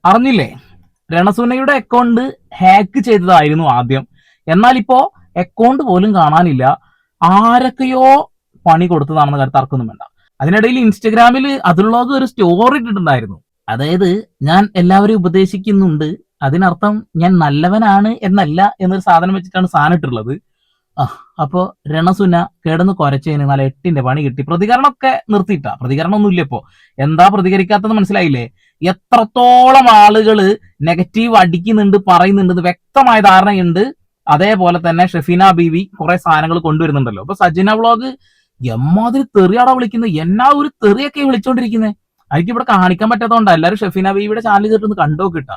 അറിഞ്ഞില്ലേ? രണസുനയുടെ account hack ചെയ്തതായിരുന്നു ആദ്യം. എന്നാൽ ഇപ്പോ അക്കൗണ്ട് പോലും കാണാനില്ല. ആരൊക്കെയോ പണി കൊടുത്തതാണെന്ന് കാര്യം തർക്കൊന്നും വേണ്ട. അതിനിടയിൽ ഇൻസ്റ്റഗ്രാമിൽ അതുള്ളത് ഒരു സ്റ്റോറി ഇട്ടിട്ടുണ്ടായിരുന്നു. അതായത് ഞാൻ എല്ലാവരെയും ഉപദേശിക്കുന്നുണ്ട്, അതിനർത്ഥം ഞാൻ നല്ലവനാണ് എന്നല്ല എന്നൊരു സാധനം വെച്ചിട്ടാണ് സാധനം ഇട്ടുള്ളത്. അപ്പോ രണസുന കിടന്ന് കുരച്ചതിന് നല്ല 8ന്റെ പണി കിട്ടി. പ്രതികരണമൊക്കെ നിർത്തിയിട്ടാ. പ്രതികരണം ഒന്നുമില്ല ഇപ്പോ. എന്താ പ്രതികരിക്കാത്തത് മനസ്സിലായില്ലേ? എത്രത്തോളം ആളുകള് നെഗറ്റീവ് അടിക്കുന്നുണ്ട്, പറയുന്നുണ്ട്, വ്യക്തമായ ധാരണയുണ്ട്. അതേപോലെ തന്നെ ഷെഫീന ബീവി കുറെ സാധനങ്ങൾ കൊണ്ടുവരുന്നുണ്ടല്ലോ. അപ്പൊ സജിന വ്ളോഗ് എമ്മാതിരി തെറിയാടാ വിളിക്കുന്നത്. എന്നാ ഒരു തെറിയൊക്കെ വിളിച്ചോണ്ടിരിക്കുന്നത്. എനിക്ക് ഇവിടെ കാണിക്കാൻ പറ്റാത്തതുകൊണ്ട് എല്ലാവരും ഷെഫീന ബീവിയുടെ ചാനൽ കേട്ടൊന്ന് കണ്ടോക്കിട്ടാ.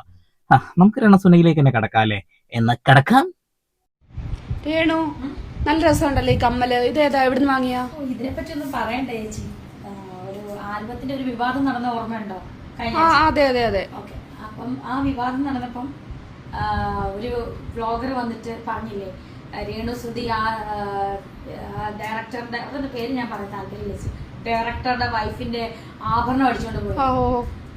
നമുക്ക് രണസുനയിലേക്ക് തന്നെ കിടക്കാം അല്ലേ? എന്നാ കിടക്കാം. രേണു, നല്ല രസമുണ്ടല്ലോ ഈ കമ്മല്. ഇതേതാ, എവിടുന്ന് വാങ്ങിയാ? ഇതിനെ പറ്റി ഒന്നും പറയണ്ടേ ചേച്ചി? ഒരു ആൽബത്തിന്റെ ഒരു വിവാദം നടന്ന ഓർമ്മയുണ്ടോ? അതെ അതെ അതെ. ഓക്കെ, അപ്പം ആ വിവാദം നടന്നപ്പം ഒരു വ്ളോഗർ വന്നിട്ട് പറഞ്ഞില്ലേ, രേണു സുധി ആ ഡയറക്ടറുടെ, അവരുടെ പേര് ഞാൻ പറയാൻ താല്പര്യമില്ല, ഡയറക്ടറുടെ വൈഫിന്റെ ആഭരണം അടിച്ചോണ്ട് പോയി.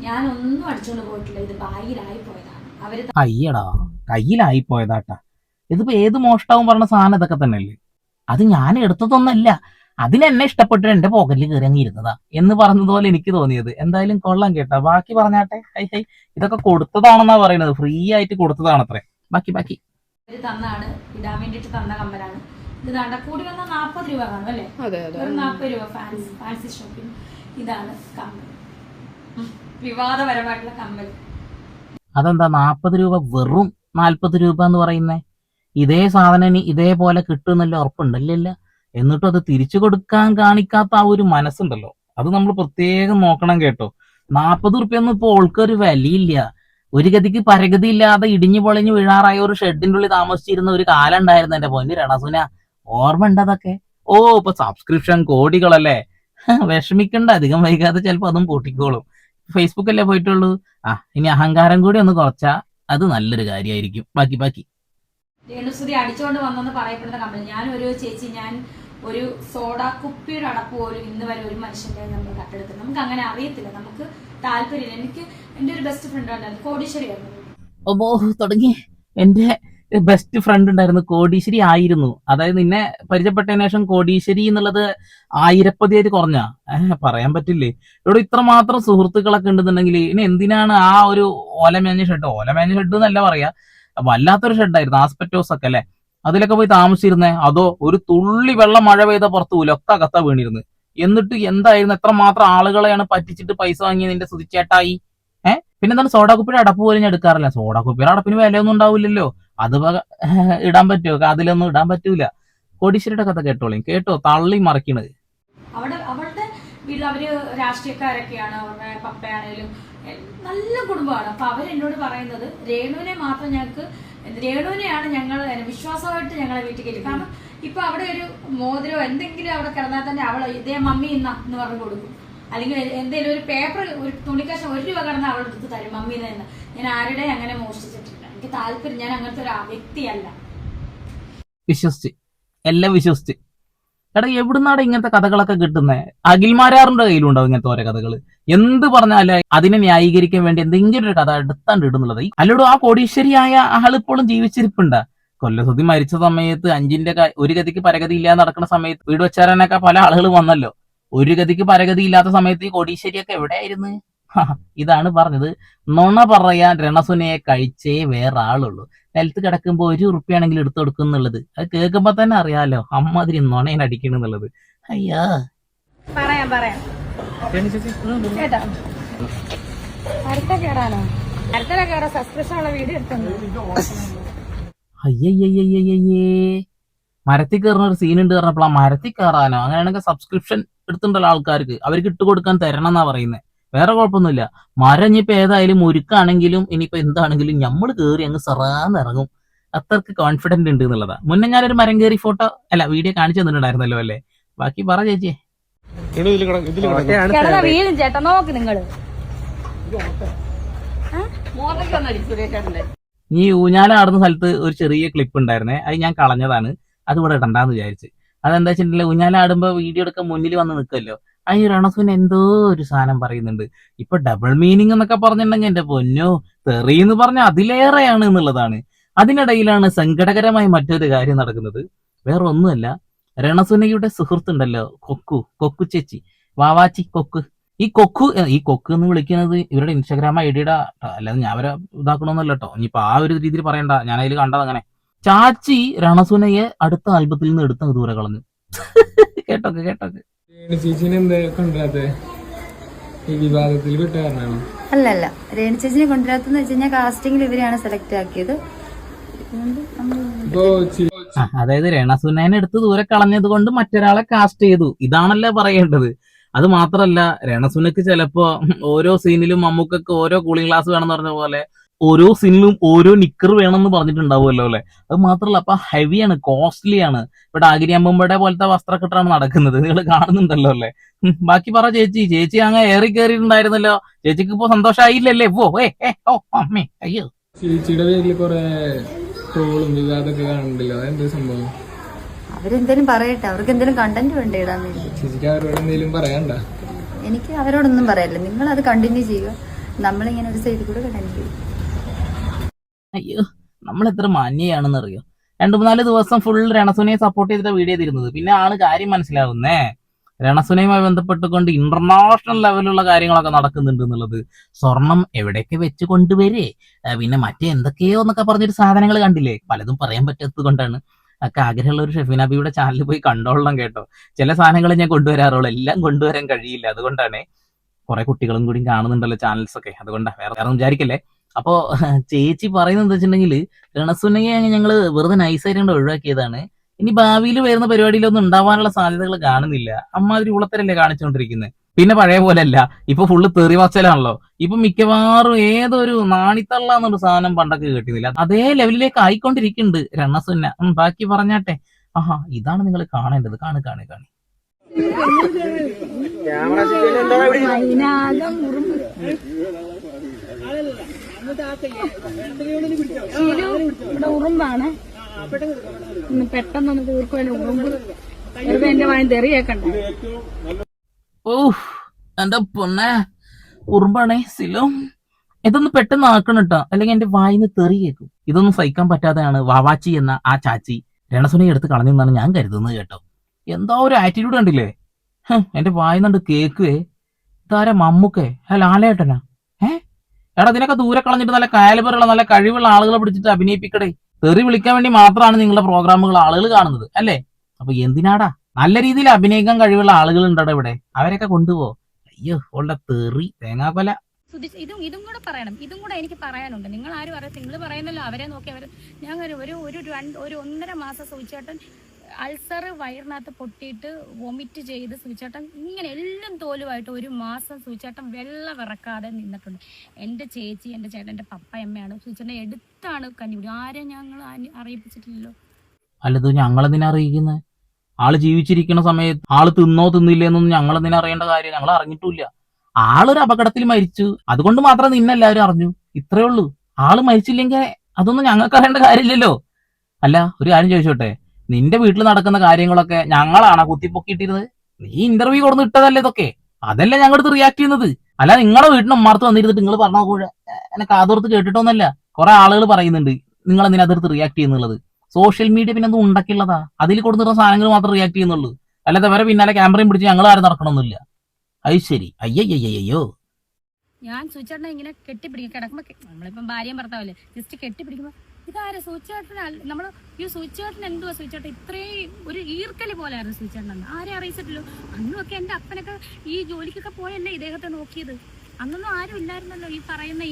ഞാനൊന്നും അടിച്ചോണ്ട് പോയിട്ടില്ല, ഇത് ബാഗിലായി പോയതാണ്. അവര് അയ്യടാ, കയ്യിലായി പോയതാട്ടാ. ഇതിപ്പോ ഏത് മോഷ്ടാവും പറഞ്ഞ സാധനം ഇതൊക്കെ തന്നെയല്ലേ? അത് ഞാൻ എടുത്തതൊന്നല്ല, അതിനെന്നെ ഇഷ്ടപ്പെട്ട് എന്റെ പോക്കറ്റിൽ കയറി അങ്ങ് ഇരുന്നതാ എന്ന് പറഞ്ഞതുപോലെ എനിക്ക് തോന്നിയത്. എന്തായാലും കൊള്ളാം കേട്ടാ. ബാക്കി പറഞ്ഞാട്ടെ. ഹൈ ഹൈ, ഇതൊക്കെ കൊടുത്തതാണെന്നാ പറയുന്നത്, ഫ്രീ ആയിട്ട് കൊടുത്തതാണത്രേ. ബാക്കി ബാക്കി അവര് തന്നാണ്, ഇടാൻ വേണ്ടിട്ട് തന്ന കമ്മലാണ് ഇത്. കൂടി വന്നാൽ 40 രൂപ കാണും അല്ലേ? വെറും 40 രൂപ ഫാൻസി ഷോപ്പിംഗ്. ഇതാണ് കമ്മൽ, വിവാദപരമായിട്ടുള്ള കമ്മൽ. അതെന്താ 40 രൂപ വെറും 40 രൂപ എന്ന് പറയുന്നേ? ഇതേ സാധനം ഇതേപോലെ കിട്ടുന്നല്ല ഉറപ്പുണ്ടല്ലോ. എന്നിട്ടും അത് തിരിച്ചു കൊടുക്കാൻ കാണിക്കാത്ത ആ ഒരു മനസ്സുണ്ടല്ലോ, അത് നമ്മൾ പ്രത്യേകം നോക്കണം കേട്ടോ. 40 റുപ്യൊന്നും ഇപ്പൊ ഓൾക്കൊരു വിലയില്ല. ഒരു ഗതിക്ക് പരഗതി ഇല്ലാതെ ഇടിഞ്ഞു പൊളിഞ്ഞു വീഴാറായ ഒരു ഷെഡിന്റെ ഉള്ളിൽ താമസിച്ചിരുന്ന ഒരു കാലം ഉണ്ടായിരുന്നു എന്റെ പൊന്നു രണസുന. ഓർമ്മ ഉണ്ട് അതൊക്കെ? ഓ, ഇപ്പൊ സബ്സ്ക്രിപ്ഷൻ കോടികളല്ലേ. വിഷമിക്കണ്ട, അധികം വൈകാതെ ചിലപ്പോ അതും പൊട്ടിക്കോളും. ഫേസ്ബുക്ക് അല്ലേ പോയിട്ടുള്ളൂ. ഇനി അഹങ്കാരം കൂടി ഒന്ന് കുറച്ചാ അത് നല്ലൊരു കാര്യമായിരിക്കും. ബാക്കി ബാക്കി രേണുസുതി അടിച്ചോണ്ട് വന്നെന്ന് പറയപ്പെടുന്ന കമ്പനി. ഞാൻ ഒരു സോഡ കുപ്പിയുടെ അടപ്പ് പോലും ഇന്ന് വരെ ഒരു മനുഷ്യന്റെ നമ്മൾ കട്ടെടുത്ത് നമുക്ക് അങ്ങനെ അറിയത്തില്ല, നമുക്ക് താല്പര്യമില്ല. എനിക്ക് എന്റെ ഒരു ബെസ്റ്റ് ഫ്രണ്ട് ഉണ്ടായിരുന്നു, കോടീശ്വരി ആയിരുന്നു. ഓ, തുടങ്ങി. എന്റെ ബെസ്റ്റ് ഫ്രണ്ട് ഉണ്ടായിരുന്നു, കോടീശ്വരി ആയിരുന്നു. അതായത് നിന്നെ പരിചയപ്പെട്ടതിന് ശേഷം കോടീശ്വരി എന്നുള്ളത് 1000 കുറഞ്ഞ പറയാൻ പറ്റില്ലേ? ഇവിടെ ഇത്രമാത്രം സുഹൃത്തുക്കളൊക്കെ ഉണ്ടെന്നുണ്ടെങ്കിൽ ഇനി എന്തിനാണ് ആ ഒരു ഓലമേഞ്ഞ ഷെഡ് എന്നല്ല പറയാ, വല്ലാത്തൊരു ഷെഡായിരുന്നു, ആസ്പെറ്റോസ് ഒക്കെ അല്ലെ, അതിലൊക്കെ പോയി താമസിച്ചിരുന്നേ. അതോ ഒരു തുള്ളി വെള്ളം മഴ പെയ്ത പുറത്തു ലൊക്ക കത്ത വീണിരുന്നു. എന്നിട്ട് എന്തായിരുന്നു, എത്രമാത്രം ആളുകളെയാണ് പറ്റിച്ചിട്ട് പൈസ വാങ്ങി നിന്റെ സുതിച്ചേട്ടായി. പിന്നെന്താണ്, സോഡാ കുപ്പിയുടെ അടപ്പ് പോലും ഞാൻ എടുക്കാറില്ല. സോഡാ കുപ്പിയുടെ അടപ്പിന് വിലയൊന്നും ഉണ്ടാവില്ലല്ലോ. അത് ഇടാൻ പറ്റുമോ? അതിലൊന്നും ഇടാൻ പറ്റൂല. കോടീശ്വരിയുടെ കഥ കേട്ടോ, തള്ളി മറിക്കണത്. അവളുടെ വീട്ടിൽ അവര് രാഷ്ട്രീയക്കാരൊക്കെയാണ്, അവരുടെ പപ്പയാണേലും നല്ല കുടുംബമാണ്. അപ്പൊ അവരെന്നോട് പറയുന്നത് രേണുവിനെയാണ് ഞങ്ങൾ വിശ്വാസമായിട്ട് ഞങ്ങളെ വീട്ടിൽ കയറ്റി. കാരണം ഇപ്പൊ അവിടെ ഒരു മോതിരോ എന്തെങ്കിലും അവിടെ കിടന്നാൽ തന്നെ അവള് ഇതേ മമ്മി എന്ന് പറഞ്ഞു കൊടുക്കും. അല്ലെങ്കിൽ എന്തെങ്കിലും ഒരു പേപ്പർ, ഒരു തുണിക്കാശം 1 രൂപ കിടന്നാൽ അവൾ എടുത്ത് തരും മമ്മി എന്ന്. ഞാൻ ആരുടെയും അങ്ങനെ മോഷ്ടിച്ചിട്ടില്ല, എനിക്ക് താല്പര്യം, ഞാൻ അങ്ങനത്തെ ഒരു വ്യക്തിയല്ല. വിശ്വസിച്ച് എല്ലാം വിശ്വസിച്ച്. എടാ, എവിടുന്നാണ് ഇങ്ങനത്തെ കഥകളൊക്കെ കിട്ടുന്നത്? അഖിൽമാരാറിന്റെ കയ്യിലുണ്ടാവും ഇങ്ങനത്തെ ഓരോ കഥകൾ. എന്ത് പറഞ്ഞാലും അതിനെ ന്യായീകരിക്കാൻ വേണ്ടി എന്തെങ്കിലും ഒരു കഥ എടുത്താണ്ട് ഇടുന്നുള്ളത്. അല്ലോടും ആ കോടീശ്വരിയായ ആളിപ്പോഴും ജീവിച്ചിരിപ്പുണ്ടാ? കൊല്ലസുതി മരിച്ച സമയത്ത് 5ന്റെ ഒരു ഗതിക്ക് പരഗതി ഇല്ലാതെ നടക്കുന്ന സമയത്ത് വീട് വെച്ചാരനൊക്കെ പല ആളുകൾ വന്നല്ലോ. ഒരു ഗതിക്ക് പരഗതി ഇല്ലാത്ത സമയത്ത് ഈ കോടീശ്വരിയൊക്കെ എവിടെയായിരുന്നു? ഇതാണ് പറഞ്ഞത്, നുണ പറയാൻ രണസുനയെ കഴിച്ചേ വേറെ ആളുള്ളൂ. നിലത്ത് കിടക്കുമ്പോ 1 റുപ്യാണെങ്കിൽ എടുത്തു കൊടുക്കും എന്നുള്ളത് അത് കേൾക്കുമ്പോ തന്നെ അറിയാലോ അമ്മാതിരി നുണേനെ അടിക്കണം എന്നുള്ളത്. അയ്യാ, പറയാം കേട്ടോ. അടുത്ത സബ്സ്ക്രിപ്ഷൻ ഉള്ള വീഡിയോ എടുത്തു. അയ്യയ്യയ്യയ്യേ, മരത്തിൽ കയറുന്ന ഒരു സീൻ ഉണ്ട് പറഞ്ഞപ്പോൾ ആ മരത്തിൽ കയറാനോ? അങ്ങനെയാണെങ്കിൽ സബ്സ്ക്രിപ്ഷൻ എടുത്തിട്ടുള്ള ആൾക്കാർക്ക് അവർക്ക് ഇട്ടുകൊടുക്കാൻ തരണം എന്നാ പറയുന്നത്. വേറെ കുഴപ്പമൊന്നുമില്ല. മരം ഇനിയിപ്പോ ഏതായാലും മുരുക്കാണെങ്കിലും ഇനിയിപ്പോ എന്താണെങ്കിലും നമ്മൾ കയറി അങ്ങ് സെറാന്ന് ഇറങ്ങും. അത്രക്ക് കോൺഫിഡന്റ് ഉണ്ട് എന്നുള്ളതാ. മുന്നേ ഞാനൊരു മരം കയറി വീഡിയോ കാണിച്ചു തന്നിട്ടുണ്ടായിരുന്നല്ലോ അല്ലേ? ബാക്കി പറ ചേച്ചി. വീഴും ചേട്ടാ, നോക്ക് നിങ്ങള്. ഈ ഊഞ്ഞാല ആടുന്ന സ്ഥലത്ത് ഒരു ചെറിയ ക്ലിപ്പ് ഉണ്ടായിരുന്നേ, അത് ഞാൻ കളഞ്ഞതാണ്. അത് ഇവിടെ ഇടണ്ടാന്ന് വിചാരിച്ച്. അതെന്താ വെച്ചിട്ടുണ്ടെങ്കിൽ ഊഞ്ഞാല ആടുമ്പോ വീഡിയോ എടുക്കാൻ മുന്നിൽ വന്ന് നിൽക്കുമല്ലോ, അതിന് രണസുന എന്തോ ഒരു സാധനം പറയുന്നുണ്ട്. ഇപ്പൊ ഡബിൾ മീനിങ് എന്നൊക്കെ പറഞ്ഞിട്ടുണ്ടെങ്കിൽ എന്റെ പൊന്നോ, തെറി എന്ന് പറഞ്ഞ അതിലേറെയാണ് എന്നുള്ളതാണ്. അതിനിടയിലാണ് സങ്കടകരമായ മറ്റൊരു കാര്യം നടക്കുന്നത്. വേറെ ഒന്നുമല്ല, രണസുനയുടെ സുഹൃത്തുണ്ടല്ലോ കൊക്കു ചേച്ചി, വാവാച്ചി കൊക്ക്. ഈ കൊക്ക് എന്ന് വിളിക്കുന്നത് ഇവരുടെ ഇൻസ്റ്റാഗ്രാം ഐഡിയുടെ, അല്ലാതെ ഞാൻ അവരെ ഇതാക്കണമെന്നല്ല കേട്ടോ. ഇനിയിപ്പോ ആ ഒരു രീതിയിൽ പറയണ്ട, ഞാൻ അതിൽ കണ്ടത് അങ്ങനെ. ചാച്ചി രണസുനയെ അടുത്ത ആൽബത്തിൽ നിന്ന് എടുത്ത ദൂരെ കളഞ്ഞു. കേട്ടോക്കെ. ചേച്ചിനെ എന്താ കൊണ്ടുവരാത്ത? ഈ വിവാദത്തിൽ വിട്ട കാരണമാണോ? അല്ലല്ല, രേണു ചേച്ചിനെ കൊണ്ടുവരാത്തെന്ന് വെച്ച് കഴിഞ്ഞാൽ കാസ്റ്റിംഗിൽ ഇവരെയാണ് സെലക്ട് ആക്കിയത്. അതായത് രണസുനേനെ എടുത്ത് ദൂരെ കളഞ്ഞത് കൊണ്ട് മറ്റൊരാളെ കാസ്റ്റ് ചെയ്തു, ഇതാണല്ലോ പറയേണ്ടത്. അത് മാത്രല്ല, രണസുനക്ക് ചിലപ്പോ ഓരോ സീനിലും മമ്മൂക്കൊക്കെ ഓരോ കൂളിംഗ് ഗ്ലാസ് വേണമെന്ന് പറഞ്ഞ പോലെ ഓരോ സീനിലും ഓരോ നിക്കർ വേണമെന്ന് പറഞ്ഞിട്ടുണ്ടാവുമല്ലോ അല്ലെ. അത് മാത്രല്ല, അപ്പൊ ഹെവിയാണ്, കോസ്റ്റ്ലി ആണ്. ഇവിടെ ആഗിരി അമ്മൂമ്മയുടെ പോലത്തെ വസ്ത്രക്കെട്ടാണ് നടക്കുന്നത്, നിങ്ങൾ കാണുന്നുണ്ടല്ലോ അല്ലെ. ബാക്കി പറ ചേച്ചി അങ്ങ് ഏറി കയറിയിട്ടുണ്ടായിരുന്നല്ലോ. ചേച്ചിക്ക് ഇപ്പൊ സന്തോഷമായില്ലല്ലേ? അമ്മേ അയ്യോ. ചേച്ചിയുടെ പേരിൽ കുറെ ട്രോളും വിവാദമൊക്കെ കാണുന്നുണ്ടല്ലോ, അതെന്താ സംഭവം? അവരെന്തേലും പറയട്ടെ, അവർക്ക് എന്തെങ്കിലും കണ്ടന്റ് വേണ്ട ഇടാൻ വേണ്ടി. ചേച്ചിക്ക് അവരോട് എന്തെങ്കിലും പറയണ്ട? എനിക്ക് അവരോടൊന്നും പറയാനില്ല, നിങ്ങൾ അത് കണ്ടിന്യൂ ചെയ്യുക, നമ്മളിങ്ങനെ ഒരു സൈഡിൽ കൂടെ കണ്ടിന്യൂ ചെയ്യും. അയ്യോ, നമ്മൾ എത്ര മാന്യയാണെന്ന് അറിയോ. 2-3 ദിവസം ഫുൾ രണസുനയെ സപ്പോർട്ട് ചെയ്തിട്ട് വീഡിയോ ചെയ്തിരുന്നത്. പിന്നെ ആണ് കാര്യം മനസ്സിലാവുന്നേ, രണസുനയുമായി ബന്ധപ്പെട്ടുകൊണ്ട് ഇന്റർനാഷണൽ ലെവലുള്ള കാര്യങ്ങളൊക്കെ നടക്കുന്നുണ്ട് എന്നുള്ളത്. സ്വർണം എവിടെയൊക്കെ വെച്ച് കൊണ്ടുവരേ, പിന്നെ മറ്റേ എന്തൊക്കെയോ എന്നൊക്കെ പറഞ്ഞൊരു സാധനങ്ങൾ കണ്ടില്ലേ. പലതും പറയാൻ പറ്റാത്തത് കൊണ്ടാണ്. ഒക്കെ ആഗ്രഹമുള്ള ഒരു ഷെഫീനാബിയുടെ ചാനലിൽ പോയി കണ്ടോളണം കേട്ടോ. ചില സാധനങ്ങൾ ഞാൻ കൊണ്ടുവരാറുള്ളൂ, എല്ലാം കൊണ്ടുവരാൻ കഴിയില്ല. അതുകൊണ്ടാണ് കുറെ കുട്ടികളും കൂടി കാണുന്നുണ്ടല്ലോ ചാനൽസ് ഒക്കെ, അതുകൊണ്ടാണ്, വേറെ വിചാരിക്കല്ലേ. അപ്പോ ചേച്ചി പറയുന്നത് എന്താ വെച്ചിട്ടുണ്ടെങ്കിൽ, രണസുനയെ ഞങ്ങള് വെറുതെ നൈസായിട്ട് ഒഴിവാക്കിയതാണ്. ഇനി ഭാവിയിൽ വരുന്ന പരിപാടിയിലൊന്നും ഉണ്ടാവാനുള്ള സാധ്യതകൾ കാണുന്നില്ല. അമ്മാതിരി ഉളത്തരല്ലേ കാണിച്ചുകൊണ്ടിരിക്കുന്നത്. പിന്നെ പഴയ പോലെ അല്ല, ഇപ്പൊ ഫുള്ള് തെറി വച്ചലാണല്ലോ. ഇപ്പൊ മിക്കവാറും ഏതൊരു നാണിത്തള്ള എന്നൊരു സാധനം പണ്ടൊക്കെ കേട്ടിരുന്നില്ല, അതേ ലെവലിലേക്ക് ആയിക്കൊണ്ടിരിക്കുന്നുണ്ട് രണസുന. ബാക്കി പറഞ്ഞാട്ടെ. ആഹാ, ഇതാണ് നിങ്ങൾ കാണേണ്ടത്. കാണി ഉറുമ്പാണ്, പെട്ടെന്നൊന്ന് തീർക്കുമല്ലോ ഉറുമ്പ്. എന്റെ വായന തെറിയേക്കണ്ടേ? എന്റെ പൊന്നെ, ഉറുമ്പാണേ സിലോ. ഇതൊന്ന് പെട്ടെന്ന് ആക്കണം കേട്ടോ, അല്ലെങ്കിൽ എന്റെ വായിന്ന് തെറി കേൾക്കും. ഇതൊന്നും സഹിക്കാൻ പറ്റാതെയാണ് വാവാച്ചി എന്ന ആ ചാച്ചി രണസുനയെ എടുത്ത് കളഞ്ഞെന്നാണ് ഞാൻ കരുതുന്നത് കേട്ടോ. എന്താ ഒരു ആറ്റിറ്റ്യൂഡ് കണ്ടില്ലേ. എന്റെ വായിന്നുണ്ട് കേക്കുവേ. ഇതാരാ, മമ്മൂക്കേ? ലാലേട്ടനാ? എടാ, ഇതിനൊക്കെ ദൂരെ കളഞ്ഞിട്ട് നല്ല കാലിബറുള്ള നല്ല കഴിവുള്ള ആളുകളെ പിടിച്ചിട്ട് അഭിനയിപ്പിക്കടേ. തെറി വിളിക്കാൻ വേണ്ടി മാത്രമാണ് നിങ്ങളുടെ പ്രോഗ്രാമുകൾ ആളുകൾ കാണുന്നത് അല്ലേ? അപ്പൊ എന്തിനാടാ? നല്ല രീതിയിൽ അഭിനയിക്കാൻ കഴിവുള്ള ആളുകൾ ഉണ്ടോ ഇവിടെ, അവരൊക്കെ കൊണ്ടുപോ. അയ്യോ, ഉള്ള തെറി തേങ്ങാക്കൊല. ഇതും കൂടെ പറയണം, ഇതും കൂടെ എനിക്ക് പറയാനുണ്ട്. നിങ്ങൾ ആരും അറിയാം, നിങ്ങൾ പറയുന്നല്ലോ അവരെ നോക്കി ഞാൻ ഒരു 1.5 മാസം സൂചിച്ചേട്ടൻ അൾസർ വയറിനകത്ത് പൊട്ടിയിട്ട് വൊമിറ്റ് ചെയ്ത് സൂചിച്ചേട്ടൻ ഇങ്ങനെ എല്ലാം തോലുമായിട്ട് 1 മാസം സൂചിച്ചേട്ടൻ വെള്ളം ഇറക്കാതെ നിന്നിട്ടുണ്ട്. എൻ്റെ ചേച്ചി, എൻ്റെ ചേട്ടൻ്റെ പപ്പയമ്മയാണ് സൂചിച്ചേട്ടനെ എടുത്താണ് കഞ്ഞിപിടി. ആരെയും ഞങ്ങൾ അറിയിപ്പിച്ചിട്ടില്ലല്ലോ. അല്ലത് ഞങ്ങളെന്തിനാ അറിയിക്കുന്നത്? ആള് ജീവിച്ചിരിക്കുന്ന സമയത്ത് ആള് തിന്നോ തിന്നില്ലെന്നൊന്നും ഞങ്ങളെന്തിനാ അറിയേണ്ട കാര്യം? ഞങ്ങൾ അറിഞ്ഞിട്ടില്ല. ആളൊരു അപകടത്തിൽ മരിച്ചു, അതുകൊണ്ട് മാത്രം നിന്നെല്ലാവരും അറിഞ്ഞു, ഇത്രേ ഉള്ളൂ. ആള് മരിച്ചില്ലെങ്കിൽ അതൊന്നും ഞങ്ങൾക്ക് അറിയേണ്ട കാര്യമില്ലല്ലോ. അല്ല, ഒരു കാര്യം ചോദിച്ചോട്ടെ, നിന്റെ വീട്ടിൽ നടക്കുന്ന കാര്യങ്ങളൊക്കെ ഞങ്ങളാണോ കുത്തിപ്പൊക്കിയിട്ടിരുന്നത്? നീ ഇന്റർവ്യൂ കൊടുന്ന് ഇട്ടതല്ലേ ഇതൊക്കെ, അതല്ലേ ഞങ്ങളടുത്ത് റിയാക്ട് ചെയ്യുന്നത്. അല്ല, നിങ്ങളുടെ വീട്ടിന് ഉമ്മാർത്ത് വന്നിരുന്നിട്ട് നിങ്ങൾ പറഞ്ഞ കൂടെ എന്നെ കാതോർത്ത് കേട്ടിട്ടൊന്നല്ല. കുറെ ആളുകൾ പറയുന്നുണ്ട് നിങ്ങൾ എന്തിനാ അതിർത്ത് റിയാക്ട് ചെയ്യുന്നുള്ളത്. സോഷ്യൽ മീഡിയ പിന്നെ എന്തും ഉണ്ടാക്കിയുള്ളതാ, അതിൽ കൊടുത്തിരുന്ന സാധനങ്ങൾ മാത്രം റിയാക്ട് ചെയ്യുന്നുള്ളൂ. അല്ലാതെ വരെ പിന്നാലെ ക്യാമറയും പിടിച്ച് ഞങ്ങൾ ആരും നടക്കണമെന്നില്ല. അത് ശരി. അയ്യോ, ഞാൻ സൂചിച്ചേട്ടനെ ഇങ്ങനെ കെട്ടിപ്പിടിക്കും, കിടക്കുമ്പോ നമ്മളിപ്പം ഭാര്യയും ഭർത്താവല്ലേ, ജസ്റ്റ് കെട്ടിപ്പിടിക്കുമ്പോ ഇതാരെ സൂചിച്ചേട്ടൻ, നമ്മൾ ഈ സൂചിച്ചേട്ടൻ എന്തുവാ സൂചിച്ചേട്ടൻ ഇത്രയും ഒരു ഈർക്കല് പോലെയായിരുന്നു സൂചിച്ചേട്ടൻ. ആരെ അറിയിച്ചിട്ടില്ലോ. അന്നുമൊക്കെ എൻ്റെ അപ്പനൊക്കെ ഈ ജോലിക്കൊക്കെ പോയല്ലേ ഇദ്ദേഹത്തെ നോക്കിയത്. അന്നൊന്നും ആരും ഇല്ലായിരുന്നല്ലോ ഈ പറയുന്ന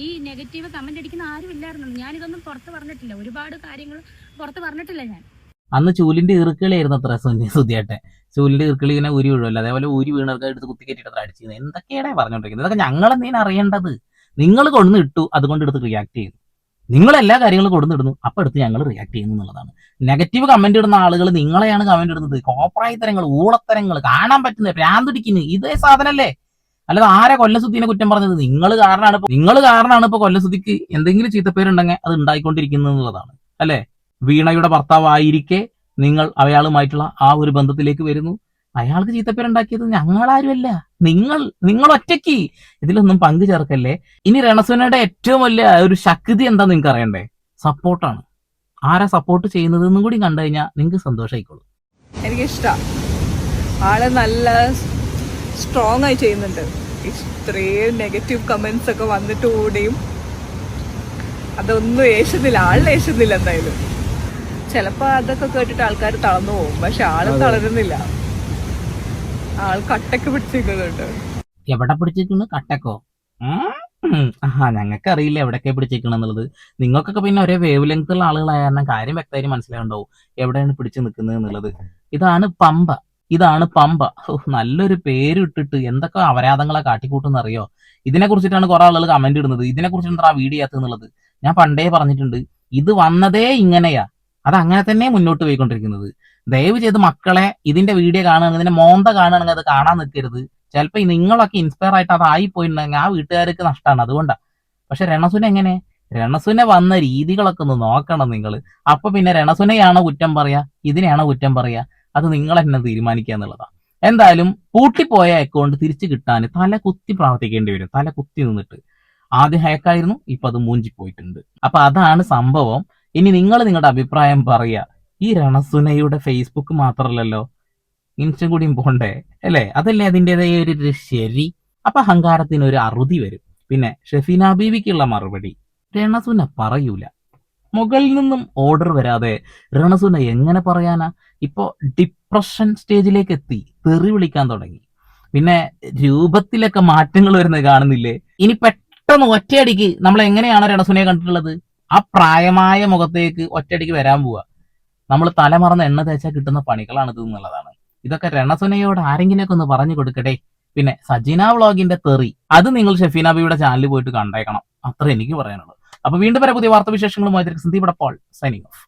ഈ നെഗറ്റീവ് കമന്റ് അടിക്കുന്ന ആരും ഇല്ലായിരുന്നല്ലോ. ഞാനിതൊന്നും പുറത്ത് പറഞ്ഞിട്ടില്ല, ഒരുപാട് കാര്യങ്ങൾ പുറത്ത് പറഞ്ഞിട്ടില്ല ഞാൻ. അന്ന് ചൂലിന്റെ ഈർക്കളിയായിരുന്നു അത്ര സുധിയാട്ടെ. ചൂലിന്റെ ഈർക്കളി ഇങ്ങനെ ഊരി വീഴുമല്ലോ, അതേപോലെ ഊരി വീണൊക്കെ എടുത്ത് കുത്തി കയറ്റിട്ട് അടിച്ചത്. എന്തൊക്കെയാണ് പറഞ്ഞോണ്ടിരിക്കുന്നത്? ഇതൊക്കെ ഞങ്ങൾ എന്തെങ്കിലും അറിയേണ്ടത്? നിങ്ങൾ കൊണ്ടുവന്ന് ഇട്ടു, അതുകൊണ്ട് എടുത്ത് റിയാക്ട് ചെയ്യുന്നു. നിങ്ങൾ എല്ലാ കാര്യങ്ങളും കൊടുത്തിടുന്നു, അപ്പൊ എടുത്ത് ഞങ്ങൾ റിയാക്ട് ചെയ്യുന്നു എന്നുള്ളതാണ്. നെഗറ്റീവ് കമന്റ് ഇടുന്ന ആളുകൾ നിങ്ങളെയാണ് കമന്റ് ഇടുന്നത്. കോപ്രായിത്തരങ്ങൾ, ഊളത്തരങ്ങൾ, കാണാൻ പറ്റുന്നത്, ഭ്രാന്തിടിക്കുന്നു, ഇതേ സാധനല്ലേ. അല്ലാതെ ആരെ കൊല്ലസുദ്ദീനെ കുറ്റം പറഞ്ഞത്? നിങ്ങൾ കാരണമാണ് ഇപ്പൊ കൊല്ലസുദ്ദിക്ക് എന്തെങ്കിലും ചീത്തപ്പേരുണ്ടെങ്കിൽ അത് ഉണ്ടായിക്കൊണ്ടിരിക്കുന്നത് എന്നുള്ളതാണ് അല്ലെ. വീണയുടെ ഭർത്താവായിരിക്കെ നിങ്ങൾ അയാളുമായിട്ടുള്ള ആ ഒരു ബന്ധത്തിലേക്ക് വരുന്നു. അയാൾക്ക് ചീത്തപ്പേരുണ്ടാക്കിയത് ഞങ്ങളാരുമല്ല, നിങ്ങൾ ഒറ്റയ്ക്ക്. ഇതിലൊന്നും പങ്കു ചേർക്കല്ലേ. ഇനി രണസുനയുടെ ഏറ്റവും വലിയ ഒരു ശക്തി എന്താ നിങ്ങൾക്ക് അറിയണ്ടേ? സപ്പോർട്ടാണ്. ആരാ സപ്പോർട്ട് ചെയ്യുന്നത് എന്നും കൂടി കണ്ടു കഴിഞ്ഞാൽ നിങ്ങൾക്ക് സന്തോഷമായിക്കോളും. എനിക്കിഷ്ടമാണ്. ആള് നല്ല സ്ട്രോങ് ആയി ചെയ്യുന്നുണ്ട്. ഇത്രയും നെഗറ്റീവ് കമന്റ്സ് ഒക്കെ വന്നിട്ട് കൂടിയും അതൊന്നും ഏശുന്നില്ല, ആളിൽ ഏശുന്നില്ല. എന്തായാലും ചിലപ്പോ അതൊക്കെ കേട്ടിട്ട് ആൾക്കാർ തളർന്നു പോകും, പക്ഷെ ആള് തളരുന്നില്ല. ആൾ കട്ടക്ക് പിടിച്ചിരിക്കുന്നുണ്ട്. എവിടെ പിടിച്ചിരിക്കുന്നു? കട്ടക്കോ? ഞങ്ങൾക്ക് അറിയില്ല എവിടെയൊക്കെ പിടിച്ചിരിക്കണെന്നുള്ളത്. നിങ്ങൾക്കൊക്കെ പിന്നെ ഒരേ വേവ് ലെങ്ത്തുള്ള ആളുകളായ കാരണം കാര്യം വ്യക്തമായിട്ട് മനസ്സിലാവുണ്ടാവും എവിടെയാണ് പിടിച്ചു നിൽക്കുന്നത് എന്നുള്ളത്. ഇതാണ് പമ്പ. നല്ലൊരു പേര് ഇട്ടിട്ട് എന്തൊക്കെ അപരാധങ്ങളെ കാട്ടിക്കൂട്ടുന്നറിയോ. ഇതിനെ കുറിച്ചിട്ടാണ് കുറെ ആളുകൾ കമന്റ് ഇടുന്നത്. ഇതിനെ കുറിച്ച് എന്താ വീഡിയോ എന്നുള്ളത് ഞാൻ പണ്ടേ പറഞ്ഞിട്ടുണ്ട്. ഇത് വന്നതേ ഇങ്ങനെയാ, അത് അങ്ങനെ തന്നെ മുന്നോട്ട് പോയിക്കൊണ്ടിരിക്കുന്നത്. ദയവ് ചെയ്ത് മക്കളെ ഇതിന്റെ വീഡിയോ കാണുകയാണെങ്കിൽ, ഇതിന്റെ മോന്ത കാണുകയാണെങ്കിൽ അത് കാണാൻ നിൽക്കരുത്. ചിലപ്പോൾ നിങ്ങളൊക്കെ ഇൻസ്പയർ ആയിട്ട് അതായി പോയിട്ടുണ്ടെങ്കിൽ ആ വീട്ടുകാർക്ക് നഷ്ടമാണ്. അതുകൊണ്ടാണ്. പക്ഷെ രണസുന വന്ന രീതികളൊക്കെ ഒന്ന് നോക്കണം നിങ്ങൾ. അപ്പൊ പിന്നെ രണസുനയാണോ കുറ്റം പറയാ, ഇതിനെയാണോ കുറ്റം പറയാ, അത് നിങ്ങൾ തന്നെ തീരുമാനിക്കുക എന്നുള്ളതാണ്. എന്തായാലും പൂട്ടിപ്പോയ അക്കൗണ്ട് തിരിച്ചു കിട്ടാൻ തല കുത്തി പ്രവർത്തിക്കേണ്ടി വരും. തല കുത്തി നിന്നിട്ട്. ആദ്യം ഹാക്കായിരുന്നു, ഇപ്പൊ അത് മൂഞ്ചി പോയിട്ടുണ്ട്. അപ്പൊ അതാണ് സംഭവം. ഇനി നിങ്ങൾ നിങ്ങളുടെ അഭിപ്രായം പറയുക. ഈ രണസുനയുടെ ഫേസ്ബുക്ക് മാത്രമല്ലല്ലോ, ഇൻസ്റ്റ കൂടിയും പോണ്ടേ അല്ലേ? അതല്ലേ അതിൻ്റെതായ ഒരു ശരി. അപ്പൊ അഹങ്കാരത്തിന് ഒരു അറുതി വരും. പിന്നെ ഷെഫീന ബീവിക്കുള്ള മറുപടി രണസുന പറയൂല. മുകളിൽ നിന്നും ഓർഡർ വരാതെ രണസുന എങ്ങനെ പറയാനാ? ഇപ്പോ ഡിപ്രഷൻ സ്റ്റേജിലേക്ക് എത്തി, തെറി വിളിക്കാൻ തുടങ്ങി. പിന്നെ രൂപത്തിലൊക്കെ മാറ്റങ്ങൾ വരുന്നത് കാണുന്നില്ലേ? ഇനി പെട്ടെന്ന് ഒറ്റയടിക്ക് നമ്മൾ എങ്ങനെയാണ് രണസുനയെ കണ്ടിട്ടുള്ളത്? ആ പ്രായമായ മുഖത്തേക്ക് ഒറ്റയടിക്ക് വരാൻ പോവാ. നമ്മൾ തലമറന്ന് എണ്ണ തേച്ചാൽ കിട്ടുന്ന പണികളാണിത് എന്നുള്ളതാണ്. ഇതൊക്കെ രണസുനയോട് ആരെങ്കിലുമൊക്കെ ഒന്ന് പറഞ്ഞു കൊടുക്കട്ടെ. പിന്നെ സജീന വ്ളോഗിന്റെ തെറി അത് നിങ്ങൾ ഷെഫീന ബിയുടെ ചാനലിൽ പോയിട്ട് കണ്ടേക്കണം. അത്ര എനിക്ക് പറയാനുള്ളൂ. അപ്പൊ വീണ്ടും വരെ പുതിയ വാർത്താവിശേഷങ്ങളുമായി സന്ദീപ് പോൾ സൈനിങ് ഓഫ്.